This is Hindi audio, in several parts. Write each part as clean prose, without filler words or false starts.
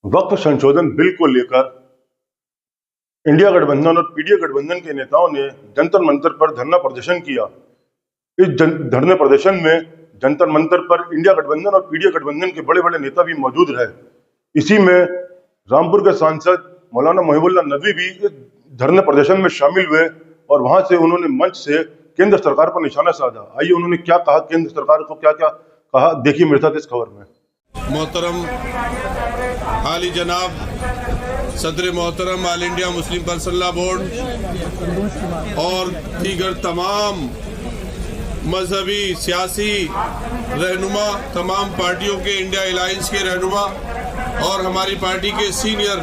वक्फ संशोधन बिल को लेकर इंडिया गठबंधन और पीडीए गठबंधन के नेताओं ने जंतर मंतर पर धरना प्रदर्शन किया। इस धरने प्रदर्शन में जंतर मंतर पर इंडिया गठबंधन और पीडीए गठबंधन के बड़े बड़े नेता भी मौजूद रहे। इसी में रामपुर के सांसद मौलाना मोहिबुल्लाह नदवी भी इस धरने प्रदर्शन में शामिल हुए और वहां से उन्होंने मंच से केंद्र सरकार पर निशाना साधा। आइए उन्होंने क्या कहा, केंद्र सरकार को क्या क्या कहा, देखिए मेरे साथ इस खबर में। मोहतरम आली जनाब सदर मोहतरम all India Muslim personal law board और दीगर तमाम मजहबी सियासी रहनुमा, तमाम पार्टियों के इंडिया अलायंस के रहनुमा और हमारी पार्टी के सीनियर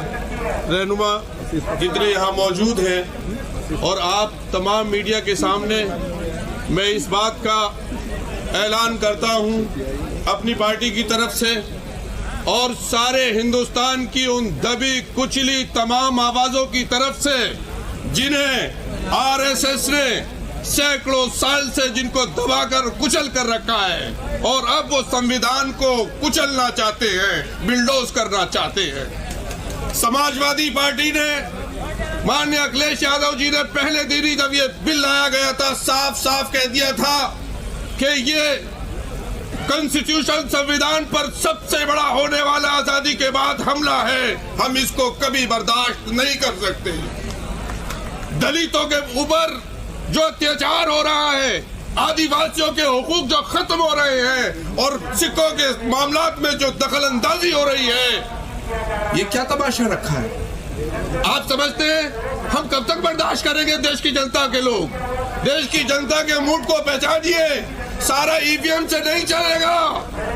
रहनुमा जितने यहाँ मौजूद हैं और आप तमाम मीडिया के सामने मैं इस बात का ऐलान करता हूँ अपनी पार्टी की तरफ से और सारे हिंदुस्तान की उन दबी कुचली तमाम आवाजों की तरफ से जिन्हें आरएसएस ने सैकड़ों साल से जिनको दबाकर कुचल कर रखा है और अब वो संविधान को कुचलना चाहते हैं, बिल्डोज करना चाहते हैं। समाजवादी पार्टी ने माननीय अखिलेश यादव जी ने पहले दिन ही जब ये बिल लाया गया था साफ साफ कह दिया था कि ये कॉन्स्टिट्यूशन संविधान पर सबसे बड़ा होने वाला आजादी के बाद हमला है, हम इसको कभी बर्दाश्त नहीं कर सकते। दलितों के ऊपर जो अत्याचार हो रहा है, आदिवासियों के हुकूक जो खत्म हो रहे हैं और सिखों के मामलात में जो दखल अंदाजी हो रही है, ये क्या तमाशा रखा है? आप समझते हैं हम कब तक बर्दाश्त करेंगे? देश की जनता के लोग, देश की जनता के मूड को पहचानिए। सारा ईवीएम से नहीं चलेगा,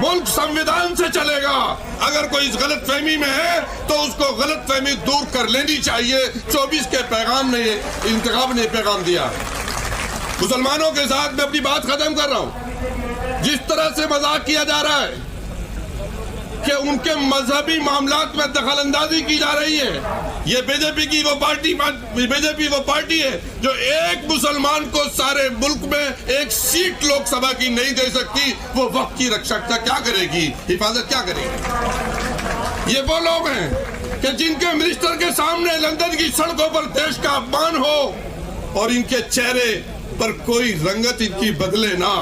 मुल्क संविधान से चलेगा। अगर कोई इस गलत फहमी में है तो उसको गलत फहमी दूर कर लेनी चाहिए। 24 के पैगाम ने, इंतखाब ने पैगाम दिया। मुसलमानों के साथ मैं अपनी बात खत्म कर रहा हूं। जिस तरह से मजाक किया जा रहा है कि उनके मजहबी मामलात में दखल अंदाजी की जा रही है, ये बीजेपी वो पार्टी है जो एक मुसलमान को सारे मुल्क में एक सीट लोकसभा की नहीं दे सकती। वो वक्त की रक्षा क्या करेगी, हिफाजत क्या करेगी? ये वो लोग हैं कि जिनके मिनिस्टर के सामने लंदन की सड़कों पर देश का अपमान हो और इनके चेहरे पर कोई रंगत इनकी बदले ना,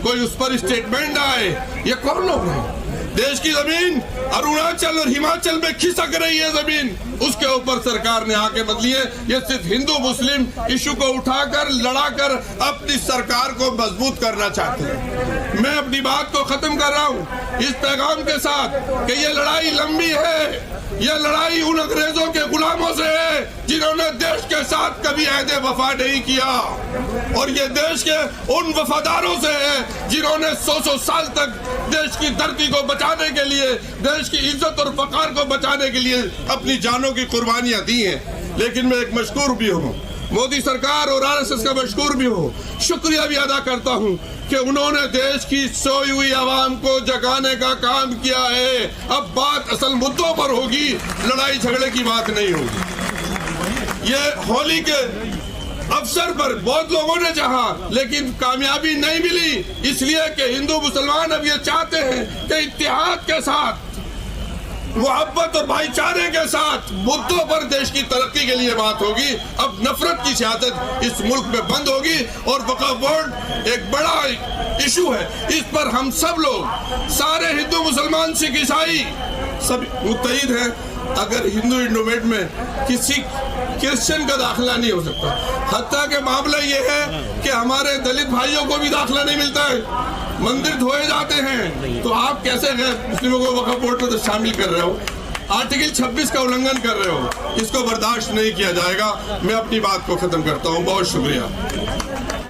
कोई उस पर स्टेटमेंट आए। ये कौन लोग हैं? देश की जमीन अरुणाचल और हिमाचल में खिसक रही है जमीन, उसके ऊपर सरकार ने आके बदली है। ये सिर्फ हिंदू मुस्लिम इशू को उठाकर लड़ाकर अपनी सरकार को मजबूत करना चाहते हैं। मैं अपनी बात को खत्म कर रहा हूँ इस पैगाम के साथ कि ये लड़ाई लंबी है। यह लड़ाई उन अंग्रेजों के गुलामों से है जिन्होंने देश के साथ कभी अहद वफा नहीं किया और ये देश के उन वफादारों से है जिन्होंने 100 साल तक देश की धरती को बचाने के लिए, देश की इज्जत और वकार को बचाने के लिए अपनी जानों की कुर्बानियां दी हैं। लेकिन मैं एक मशकूर भी हूँ, मोदी सरकार और आरएसएस का मशकूर भी हूँ, शुक्रिया भी अदा करता हूँ कि उन्होंने देश की सोई हुई आवाम को जगाने का काम किया है। अब बात असल मुद्दों पर होगी, लड़ाई झगड़े की बात नहीं होगी। ये होली के अवसर पर बहुत लोगों ने चाहा लेकिन कामयाबी नहीं मिली, इसलिए कि हिंदू मुसलमान अब ये चाहते हैं कि इत्तेहाद के साथ, मोहब्बत और भाईचारे के साथ मुद्दों पर देश की तरक्की के लिए बात होगी। अब नफरत की सियासत इस मुल्क में बंद होगी और वक्फ बोर्ड एक बड़ा इशू है। इस पर हम सब लोग, सारे हिंदू मुसलमान सिख ईसाई सब मुत्तहिद हैं। अगर हिंदू इंडोमेंट में किसी क्रिश्चियन का दाखिला नहीं हो सकता, हत्ता के मामला ये है कि हमारे दलित भाइयों को भी दाखिला नहीं मिलता है, मंदिर धोए जाते हैं, तो आप कैसे मुस्लिमों को वक्फ बोर्ड में शामिल कर रहे हो? आर्टिकल 26 का उल्लंघन कर रहे हो। इसको बर्दाश्त नहीं किया जाएगा। मैं अपनी बात को खत्म करता हूँ। बहुत शुक्रिया।